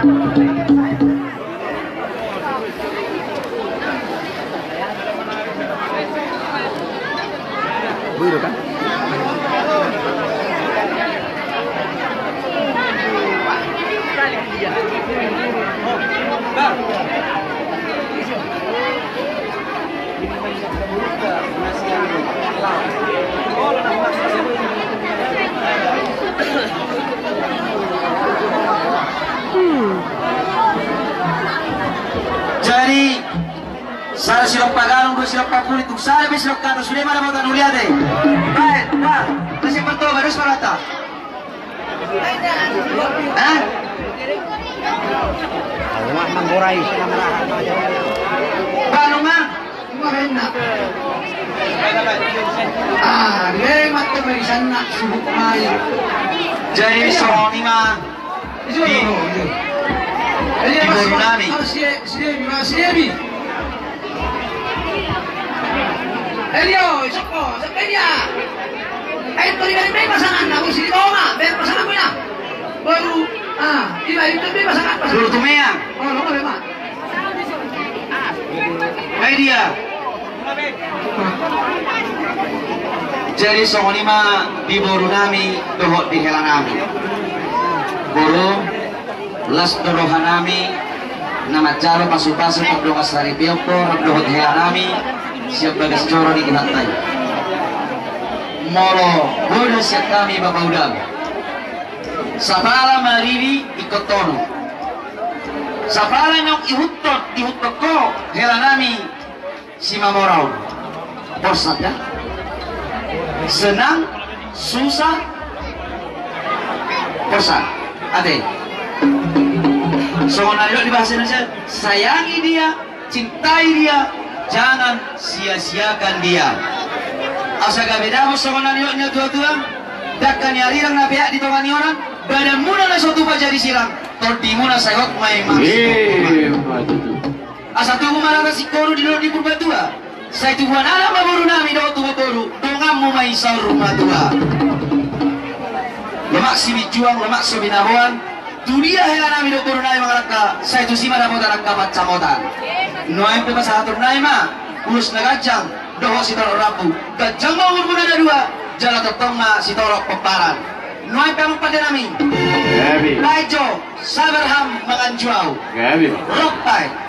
Buru kan? Jadi saya silok pagalong do silok papulit ug saya be silok kato sudah mana mau tanulia deh. Baik, nah, masih perto baru separata. Hah? Awak manggorai sila marahan aja. Paano nga? Gaya mati barisan nak subuk main. Jadi Sony mah di buru nami. Siebi. Elio, soko, sepedia. Itu di balik pasangan, aku sini koma, biar pasangan punya. Baru, tiba itu beli pasangan. Buru tumeyang. Oh, lo memang. Hai dia. Jadi Sony mah di buru nami, dohot di hela nami. Buru las dorohan nami, nama jalo pasu-pasu kabdo ngasari pioko, kabdo hot hela nami, siap bagas coro di kilatai. Molo, bodoh siap kami bapak udang. Sapala mariri ikut tono. Sapala nyok ihutot ko hela nami si mamorau. Bosan ya? Senang, susah, bosan. Ade. So nalilo di bahasa Indonesia, sayangi dia, cintai dia, jangan sia-siakan dia. Asa gabeda mo so nalilo nya tua-tua, dakkan yarirang na pihak di tongani orang, badan muna na suatu jadi silang, torti muna sayot may mas. Asa tubuh marah si koru di purba tua. Saya tubuhan alam baru nami do tubuh baru, dongam mo may sa rumah tua. Lemak si bijuang, lemak si binahuan, dunia hela nami do baru nami mangalaka, saya tu si mana mo dalam kapat camotan. Noem pe masahatur naima, urus nagajang, doho si toro rapu, gajang mau urun ada dua, jala tetongma si toro peparan. Noem pe pada nami. Laijo, sabarham manganjuau. Rokpai.